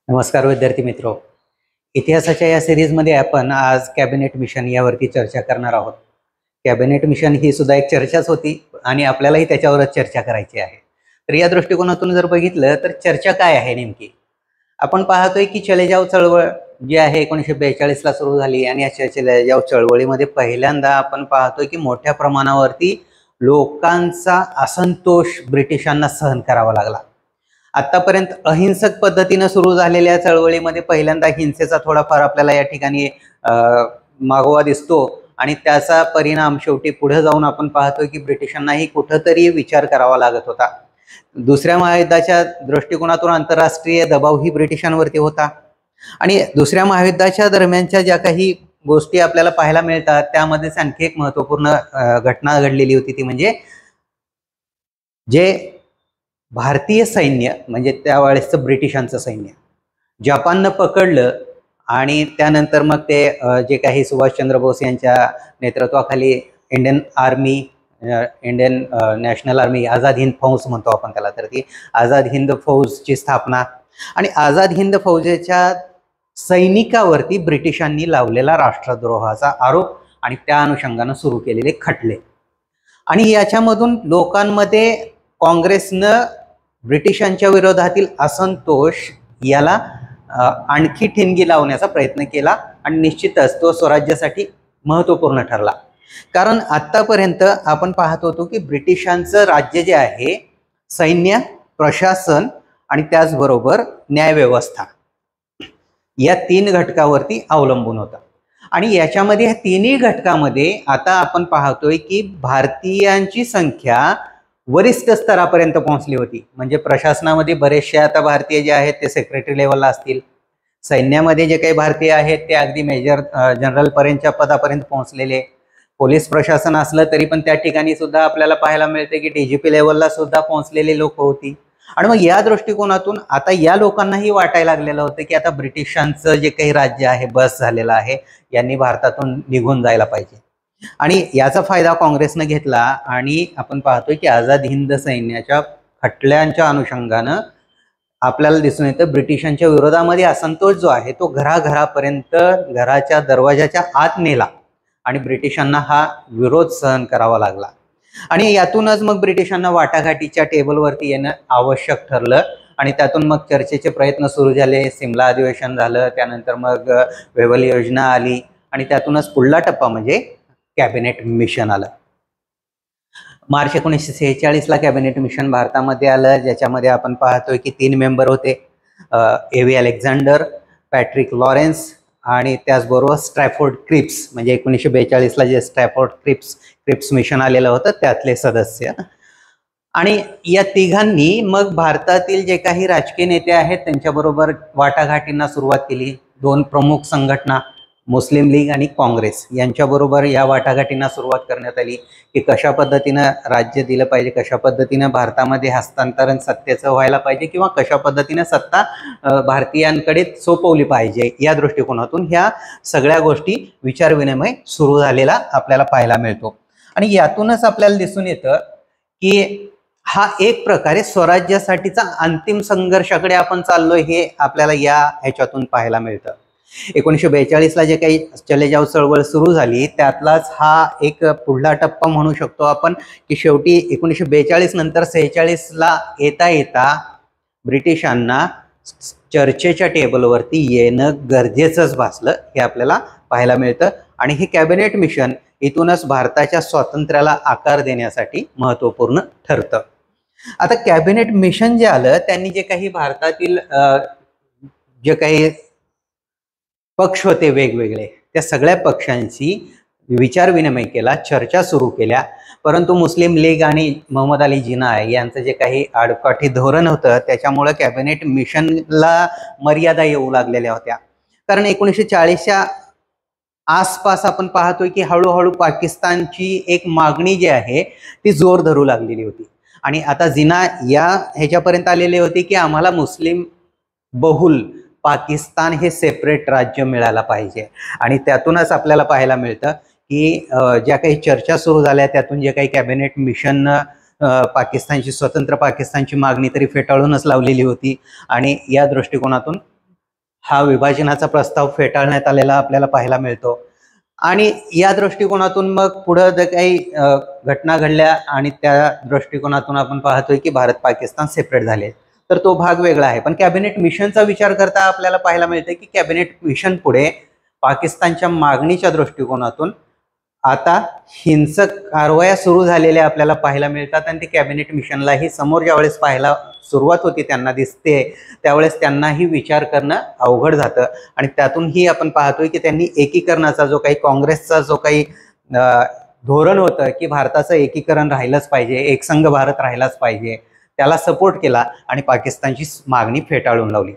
नमस्कार विद्यार्थी मित्रो. इतिहासाच्या या सिरीजमध्ये आपण आज कॅबिनेट मिशन यावरती चर्चा करणार आहोत. कॅबिनेट मिशन ही सुद्धा एक चर्चाच होती आणि आपल्यालाही त्याच्यावरच चर्चा करायची आहे. तर या दृष्टिकोनातून जर बघितलं तर चर्चा काय आहे नेमकी, आपण पाहतोय की चले जाव चळवळ जी आहे 1942 ला सुरू झाली आणि या चले जाव चळवळीमध्ये पहिल्यांदा आपण पाहतोय की मोठ्या प्रमाणावरती लोकांचा असंतोष ब्रिटिशांना सहन करावा लागला. आतापर्यंत अहिंसक पद्धतीने सुरू झालेल्या चळवळीमध्ये पहिल्यांदा हिंसेचा थोडाफार आपल्याला या ठिकाणी मागोवा दिसतो आणि त्याचा परिणाम शेवटी पुढे जाऊन आपण पाहतोय की ब्रिटिशांनाही कुठेतरी विचार करावा लागत होता. दुसऱ्या महायुद्धाच्या दृष्टिकोनातून आंतरराष्ट्रीय दबावही ब्रिटिशांवरती होता आणि दुसऱ्या महायुद्धाच्या दरम्यानच्या ज्या काही गोष्टी आपल्याला पाहायला मिळतात त्यामध्येच आणखी एक महत्त्वपूर्ण घटना घडलेली होती, ती म्हणजे जे भारतीय सैन्य म्हणजे त्यावेळेसचं ब्रिटिशांचं सैन्य जपाननं पकडलं आणि त्यानंतर मग ते जे काही सुभाषचंद्र बोस यांच्या नेतृत्वाखाली Indian army, Indian national army, Azad Hind फौज म्हणतो आपण त्याला, तर ती आझाद हिंद फौजची स्थापना आणि आझाद हिंद फौजेच्या सैनिकावरती ब्रिटिशांनी लावलेला राष्ट्रद्रोहाचा आरोप आणि त्या अनुषंगानं सुरू केलेले खटले आणि याच्यामधून लोकांमध्ये काँग्रेसनं ब्रिटिशांच्या विरोधातील असंतोष याला आणखी ठिणगी लावण्याचा प्रयत्न केला आणि निश्चितच तो स्वराज्यासाठी महत्त्वपूर्ण ठरला. कारण आतापर्यंत आपण पाहत होतो की ब्रिटिशांचं राज्य जे आहे सैन्य, प्रशासन आणि त्याचबरोबर न्यायव्यवस्था या तीन घटकावरती अवलंबून होतं आणि याच्यामध्ये ह्या तिन्ही घटकामध्ये आता आपण पाहतोय की भारतीयांची संख्या वरिष्ठ स्तरापर्यंत पोहोचली होती. म्हणजे प्रशासनामध्ये बरेचसे आता भारतीय जे आहेत ते सेक्रेटरी लेवलला असतील, सैन्यामध्ये जे काही भारतीय आहेत ते अगदी मेजर जनरल पर्यंतच्या पदापर्यंत पोहोचलेले, पोलीस प्रशासन असलं तरी पण त्या ठिकाणी सुद्धा आपल्याला पाहायला मिळते की DGP लेवलला सुद्धा पोहोचलेले लोक होती. आणि मग या दृष्टिकोनातून आता या लोकांनाही वाटायला लागलेलं होतं की आता ब्रिटिशांचं जे काही राज्य आहे बस झालेलं आहे, यांनी भारतातून निघून जायला पाहिजे आणि याचा फायदा काँग्रेसनं घेतला आणि आपण पाहतोय की आझाद हिंद सैन्याच्या खटल्यांच्या अनुषंगानं आपल्याला दिसून येतं ब्रिटिशांच्या विरोधामध्ये असंतोष जो आहे तो घराघरापर्यंत, घराच्या दरवाजाच्या आत नेला आणि ब्रिटिशांना हा विरोध सहन करावा लागला आणि यातूनच मग ब्रिटिशांना वाटाघाटीच्या टेबलवरती येणं आवश्यक ठरलं आणि त्यातून मग चर्चेचे प्रयत्न सुरू झाले. सिमला अधिवेशन झालं, त्यानंतर मग वेव्हल योजना आली आणि त्यातूनच पुढला टप्पा म्हणजे कॅबिनेट मिशन आलं. मार्च 1946 ला कॅबिनेट मिशन भारतामध्ये आलं, ज्याच्यामध्ये आपण पाहतोय की 3 मेंबर होते, AV अलेक्झांडर, पॅट्रिक लॉरेन्स आणि त्याचबरोबर स्ट्रॅफोर्ड क्रिप्स. म्हणजे 1942 ला जे स्ट्रॅफोर्ड क्रिप्स मिशन आलेलं होतं त्यातले सदस्य. आणि या तिघांनी मग भारतातील जे काही राजकीय नेते आहेत त्यांच्याबरोबर वाटाघाटींना सुरुवात केली. 2 प्रमुख संघटना मुस्लिम लीग आणि काँग्रेस यांच्याबरोबर या वाटाघाटींना सुरुवात करण्यात आली की कशा पद्धतीनं राज्य दिलं पाहिजे, कशा पद्धतीनं भारतामध्ये हस्तांतरण सत्तेचं व्हायला पाहिजे किंवा कशा पद्धतीनं सत्ता भारतीयांकडे सोपवली पाहिजे. या दृष्टिकोनातून ह्या सगळ्या गोष्टी विचारविनिमय सुरू झालेला आपल्याला पाहायला मिळतो आणि यातूनच आपल्याला दिसून येतं की हा एक प्रकारे स्वराज्यासाठीचा अंतिम संघर्षाकडे आपण चाललोय हे आपल्याला या ह्याच्यातून पाहायला मिळतं. 1942 ला जे काही चले जाव चळवळ सुरू झाली त्यातलाच हा एक पुढला टप्पा म्हणू शकतो आपण की शेवटी 1942 नंतर 46 ला येता येता ब्रिटिशांना चर्चेच्या टेबलवरती येणं गरजेचंच भासलं हे आपल्याला पाहायला मिळतं आणि हे कॅबिनेट मिशन इथूनच भारताच्या स्वातंत्र्याला आकार देण्यासाठी महत्त्वपूर्ण ठरतं. आता कॅबिनेट मिशन जे आलं त्यांनी जे काही भारतातील जे काही पक्ष होते वेगवेगळे त्या सगळ्या पक्षांशी विचारविनिमय केला, चर्चा सुरू केल्या. परंतु मुस्लिम लीग आणि मोहम्मद अली जिना यांचं जे काही आडकाठी धोरण होतं त्याच्यामुळे कॅबिनेट मिशनला मर्यादा येऊ लागलेल्या होत्या. कारण 1940च्या आसपास आपण पाहतोय की हळूहळू पाकिस्तानची एक मागणी जी आहे ती जोर धरू लागलेली होती आणि आता जिना या ह्याच्यापर्यंत आलेले होते की आम्हाला मुस्लिम बहुल पाकिस्तान हे सेपरेट राज्य मिळायला पाहिजे आणि त्यातूनच आपल्याला पाहायला मिळतं की ज्या काही चर्चा सुरू झाल्या त्यातून जे काही कॅबिनेट मिशन पाकिस्तानची स्वतंत्र पाकिस्तानची मागणी तरी फेटाळूनच लावलेली होती आणि या दृष्टिकोनातून हा विभाजनाचा प्रस्ताव फेटाळण्यात आलेला आपल्याला पाहायला मिळतो. आणि या दृष्टिकोनातून मग पुढे जे काही घटना घडल्या आणि त्या दृष्टिकोनातून आपण पाहतोय की भारत पाकिस्तान सेपरेट झाले, तर तो भाग वेगळा आहे. पण कॅबिनेट मिशनचा विचार करता आपल्याला पाहायला मिळते की कॅबिनेट मिशन पुढे पाकिस्तानच्या मागणीच्या दृष्टिकोनातून आता हिंसक कारवाया सुरू झालेल्या आपल्याला पाहायला मिळतात. आणि ते कॅबिनेट मिशनलाही समोर ज्यावेळेस पाहायला सुरुवात होती त्यांना दिसते, त्यावेळेस त्यांनाही विचार करणं अवघड जातं. आणि त्यातूनही आपण पाहतोय की त्यांनी एकीकरणाचा जो काही काँग्रेसचा जो काही धोरण होतं की भारताचं एकीकरण राहिलंच पाहिजे, एकसंघ भारत राहिलाच पाहिजे, त्याला सपोर्ट केला आणि पाकिस्तानची मागणी फेटाळून लावली.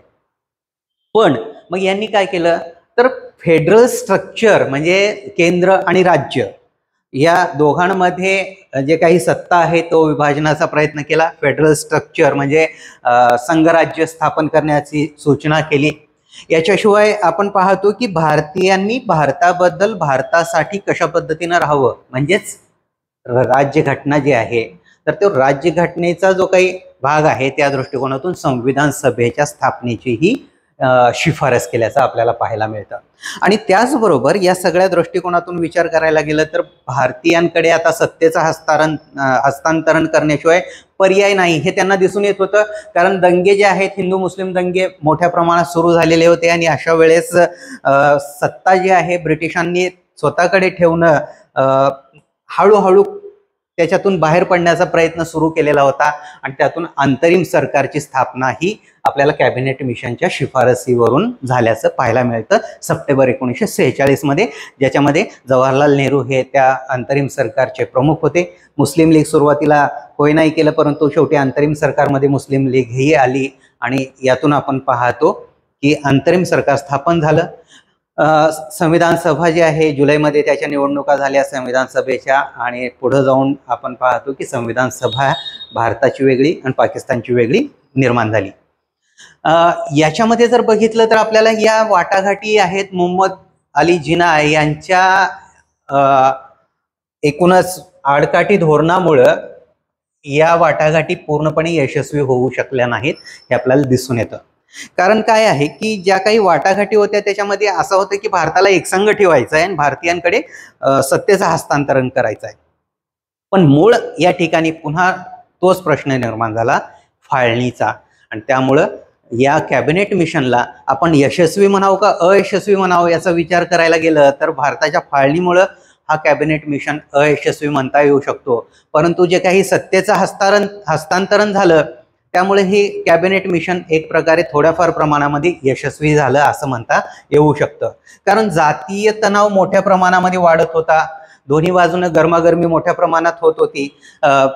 पण मग यांनी काय केलं तर फेडरल स्ट्रक्चर म्हणजे केंद्र आणि राज्य या दोघांमध्ये जे काही सत्ता आहे तो विभाजनाचा प्रयत्न केला. फेडरल स्ट्रक्चर म्हणजे संघराज्य स्थापन करण्याची सूचना केली. याच्याशिवाय आपण पाहतो की भारतीयांनी भारताबद्दल भारतासाठी कशा पद्धतीनं राहावं म्हणजेच राज्यघटना जी आहे तर तो राज्यघटनेचा जो काही भाग आहे त्या दृष्टिकोनातून संविधान सभेच्या स्थापनेचीही शिफारस केल्याचं आपल्याला पाहायला मिळतं. आणि त्याचबरोबर या सगळ्या दृष्टिकोनातून विचार करायला गेलं तर भारतीयांकडे आता सत्तेचं हस्तांतरण करण्याशिवाय पर्याय नाही हे त्यांना दिसून येत होतं. कारण दंगे जे आहेत हिंदू मुस्लिम दंगे मोठ्या प्रमाणात सुरू झालेले होते आणि अशा वेळेस सत्ता जी आहे ब्रिटिशांनी स्वतःकडे ठेवणं हळूहळू त्याच्यातून बाहेर पडण्याचा प्रयत्न सुरू केलेला होता. आणि त्यातून अंतरिम सरकारची स्थापना ही आपल्याला कॅबिनेट मिशनच्या शिफारसीवरून झाल्याचं पाहायला मिळतं सप्टेंबर 1946 मध्ये, ज्याच्यामध्ये जवाहरलाल नेहरू हे त्या अंतरिम सरकारचे प्रमुख होते. मुस्लिम लीग सुरुवातीला होय नाही केलं, परंतु शेवटी अंतरिम सरकारमध्ये मुस्लिम लीग ही आली आणि यातून आपण पाहतो की अंतरिम सरकार स्थापन झालं. संविधान सभा जी आहे जुलैमध्ये त्याच्या निवडणुका झाल्या संविधान सभेच्या. आणि पुढे जाऊन आपण पाहतो की संविधान सभा भारताची वेगळी आणि पाकिस्तानची वेगळी निर्माण झाली. याच्यामध्ये जर बघितलं तर आपल्याला या वाटाघाटी आहेत मोहम्मद अली जिना यांच्या एकूणच आडकाठी धोरणामुळं या वाटाघाटी पूर्णपणे यशस्वी होऊ शकल्या नाहीत हे आपल्याला दिसून येतं. कारण काय आहे की ज्या काही वाटाघाटी होत्या त्याच्यामध्ये असं होतं की भारताला एकसंघ ठेवायचा आहे आणि भारतीयांकडे सत्तेचं हस्तांतरण करायचं आहे. पण मूळ या ठिकाणी पुन्हा तोच प्रश्न निर्माण झाला फाळणीचा. आणि त्यामुळं या कॅबिनेट मिशनला आपण यशस्वी म्हणावं का अयशस्वी म्हणावं याचा विचार करायला गेलं तर भारताच्या फाळणीमुळं हा कॅबिनेट मिशन अयशस्वी म्हणता येऊ शकतो. परंतु जे काही सत्तेचं हस्तांतरण झालं त्यामुळे हे कॅबिनेट मिशन एक प्रकारे थोड्याफार प्रमाणामध्ये यशस्वी झालं असं म्हणता येऊ शकतं. कारण जातीय तणाव मोठ्या प्रमाणामध्ये वाढत होता, दोन्ही बाजूनं गरमागरमी मोठ्या प्रमाणात होत होती.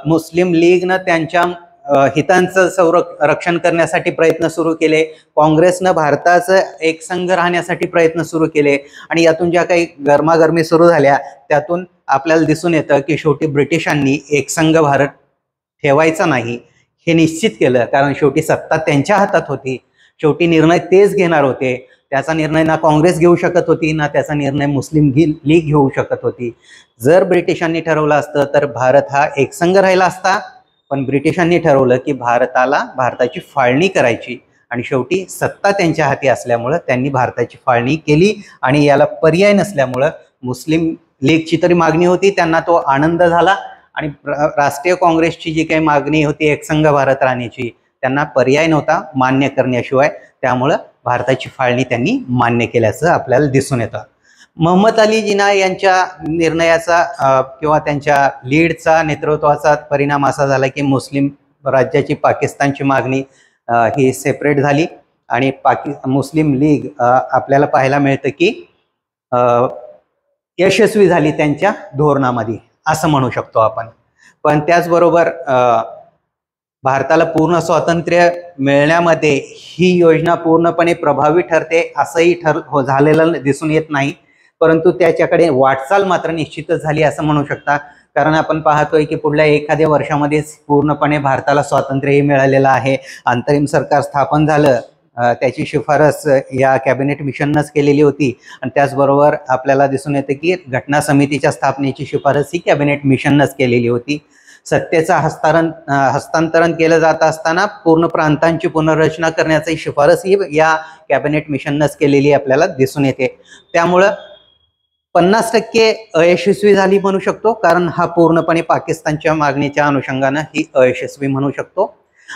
मुस्लिम लीगनं त्यांच्या हितांचं रक्षण करण्यासाठी प्रयत्न सुरू केले, काँग्रेसनं भारताचं एकसंघ राहण्यासाठी प्रयत्न सुरू केले. आणि यातून ज्या काही गरमागरमी सुरू झाल्या त्यातून आपल्याला दिसून येतं की शेवटी ब्रिटिशांनी एकसंघ भारत ठेवायचा नाही हे निश्चित केलं. कारण शेवटी सत्ता त्यांच्या हातात होती, शेवटी निर्णय तेच घेणार होते. त्याचा निर्णय ना काँग्रेस घेऊ शकत होती ना त्याचा निर्णय मुस्लिम लीग घेऊ शकत होती. जर ब्रिटिशांनी ठरवलं असतं तर भारत हा एकसंघ राहिला असता, पण ब्रिटिशांनी ठरवलं की भारताची फाळणी करायची आणि शेवटी सत्ता त्यांच्या हाती असल्यामुळं त्यांनी भारताची फाळणी केली. आणि याला पर्याय नसल्यामुळं मुस्लिम लीगची तरी मागणी होती त्यांना तो आनंद झाला आणि राष्ट्रीय काँग्रेसची जी काही मागणी होती एकसंघ भारत राहण्याची त्यांना पर्याय नव्हता मान्य करण्याशिवाय, त्यामुळं भारताची फाळणी त्यांनी मान्य केल्याचं आपल्याला दिसून येतं. मोहम्मद अली जिना यांच्या निर्णयाचा किंवा त्यांच्या लीडचा नेतृत्वाचा परिणाम असा झाला की मुस्लिम राज्याची पाकिस्तानची मागणी ही सेपरेट झाली आणि मुस्लिम लीग आपल्याला पाहायला मिळतं की यशस्वी झाली त्यांच्या धोरणामध्ये असं म्हणू शकतो आपण. पण त्याचबरोबर भारताला पूर्ण स्वातंत्र्य मिळण्यामध्ये ही योजना पूर्णपणे प्रभावी ठरते असंही झालेलं दिसून येत नाही, परंतु त्याच्याकडे वाटचाल मात्र निश्चितच झाली असं म्हणू शकता. कारण आपण पाहतोय की पुढल्या एखाद्या वर्षामध्येच पूर्णपणे भारताला स्वातंत्र्यही मिळालेलं आहे. अंतरिम सरकार स्थापन झालं, त्याची शिफारस या कॅबिनेट मिशननंच केलेली होती. आणि त्याचबरोबर आपल्याला दिसून येतं की घटना समितीच्या स्थापनेची शिफारस ही कॅबिनेट मिशननंच केलेली होती. सत्तेचं हस्तांतरण केलं जात असताना पूर्ण प्रांतांची पुनर्रचना करण्याची शिफारस ही या कॅबिनेट मिशननंच केलेली आपल्याला दिसून येते. त्यामुळं 50% अयशस्वी झाली म्हणू शकतो, कारण हा पूर्णपणे पाकिस्तानच्या मागणीच्या अनुषंगानं ही अयशस्वी म्हणू शकतो.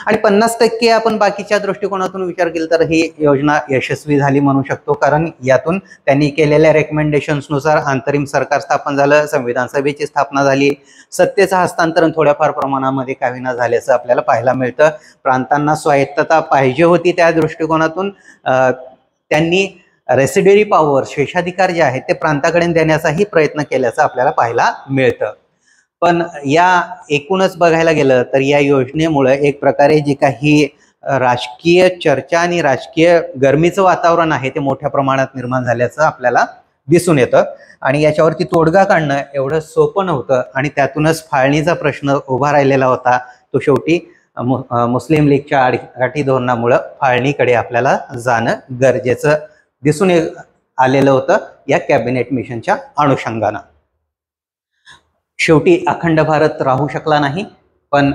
आणि 50% आपण बाकीच्या दृष्टिकोनातून विचार केला तर ही योजना यशस्वी झाली म्हणू शकतो, कारण यातून त्यांनी केलेल्या रेकमेंडेशन्सनुसार अंतरिम सरकार स्थापन झालं, संविधान सभेची स्थापना झाली, सत्तेचं हस्तांतरण थोड्याफार प्रमाणामध्ये का होईना झाल्याचं आपल्याला पाहायला मिळतं. प्रांतांना स्वायत्तता पाहिजे होती त्या दृष्टिकोनातून त्यांनी रेसिड्युअरी पॉवर, शेषाधिकार जे आहेत ते प्रांताकडे देण्याचाही प्रयत्न केल्याचं आपल्याला पाहायला मिळतं. पण या एकूणच बघायला गेलं तर या योजनेमुळे एक प्रकारे जे काही राजकीय चर्चा आणि राजकीय गरमीचं वातावरण आहे ते मोठ्या प्रमाणात निर्माण झाल्याचं आपल्याला दिसून येतं. आणि याच्यावरती तोडगा काढणं एवढं सोपं नव्हतं आणि त्यातूनच फाळणीचा प्रश्न उभा राहिलेला होता. तो शेवटी मुस्लिम लीगच्या आडकाठी धोरणामुळं फाळणीकडे आपल्याला जाणं गरजेचं दिसून आलेलं होतं या कॅबिनेट मिशनच्या अनुषंगानं. शेवटी अखंड भारत राहू शकला नाही, पण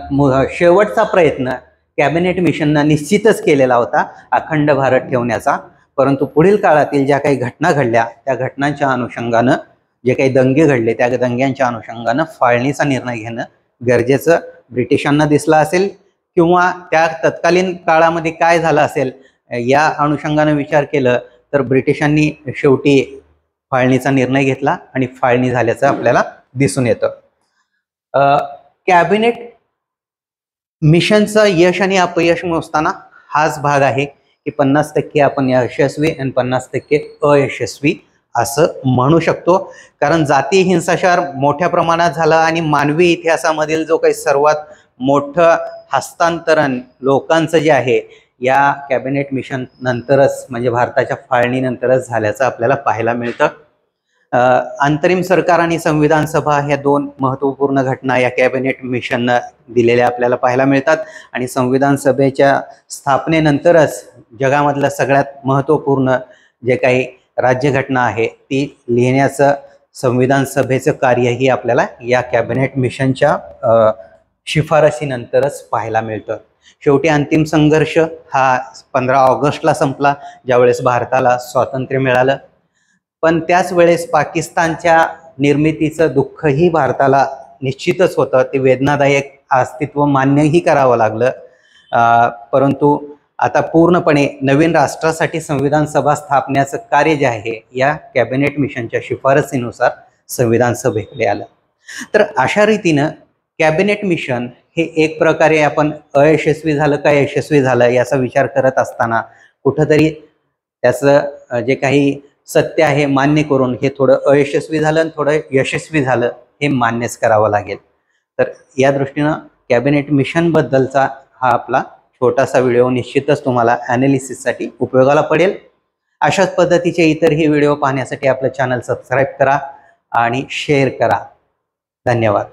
शेवटचा प्रयत्न कॅबिनेट मिशननं निश्चितच केलेला होता अखंड भारत ठेवण्याचा. परंतु पुढील काळातील ज्या काही घटना घडल्या त्या घटनांच्या अनुषंगानं जे काही दंगे घडले त्या दंग्यांच्या अनुषंगानं फाळणीचा निर्णय घेणं गरजेचं ब्रिटिशांना दिसलं असेल, किंवा त्या तत्कालीन काळामध्ये काय झालं असेल या अनुषंगानं विचार केलं तर ब्रिटिशांनी शेवटी फाळणीचा निर्णय घेतला आणि फाळणी झाल्याचं आपल्याला दिसून येतं. कॅबिनेट मिशनचं यश आणि अपयश मोजताना हाच भाग आहे की 50% आपण यशस्वी आणि 50% अयशस्वी असं म्हणू शकतो. कारण जाती हिंसाचार मोठ्या प्रमाणात झाला आणि मानवी इतिहासामधील जो काही सर्वात मोठं हस्तांतरण लोकांचं जे आहे या कॅबिनेट मिशन नंतरच म्हणजे भारताच्या फाळणीनंतरच झाल्याचं आपल्याला पाहायला मिळतं. अंतरिम सरकार आणि संविधान सभा ह्या दोन महत्त्वपूर्ण घटना या कॅबिनेट मिशननं दिलेल्या आपल्याला पाहायला मिळतात. आणि संविधान सभेच्या स्थापनेनंतरच जगामधलं सगळ्यात महत्त्वपूर्ण जे काही राज्यघटना आहे ती लिहिण्याचं संविधान सभेचं कार्यही आपल्याला या कॅबिनेट मिशनच्या शिफारसीनंतरच पाहायला मिळतं. शेवटी अंतिम संघर्ष हा 15 ऑगस्टला संपला, ज्यावेळेस भारताला स्वातंत्र्य मिळालं. पण त्याच वेळेस पाकिस्तानच्या निर्मितीचं दुःखही भारताला निश्चितच होतं. ते वेदनादायक अस्तित्व मान्यही करावं लागलं. परंतु आता पूर्णपणे नवीन राष्ट्रासाठी संविधान सभा स्थापण्याचं कार्य जे आहे या कॅबिनेट मिशनच्या शिफारसीनुसार संविधान सभेकडे आलं. तर अशा रीतीनं कॅबिनेट मिशन हे एक प्रकारे आपण अयशस्वी झालं का यशस्वी झालं याचा विचार करत असताना कुठंतरी त्याचं जे काही सत्य आहे मान्य करून हे थोडं अयशस्वी झालं आणि थोडं यशस्वी झालं हे मान्यच करावं लागेल. तर या दृष्टीनं कॅबिनेट मिशनबद्दलचा हा आपला छोटासा व्हिडिओ निश्चितच तुम्हाला ॲनालिसिससाठी उपयोगाला पडेल. अशाच पद्धतीचे इतरही व्हिडिओ पाहण्यासाठी आपलं चॅनल सबस्क्राईब करा आणि शेअर करा. धन्यवाद.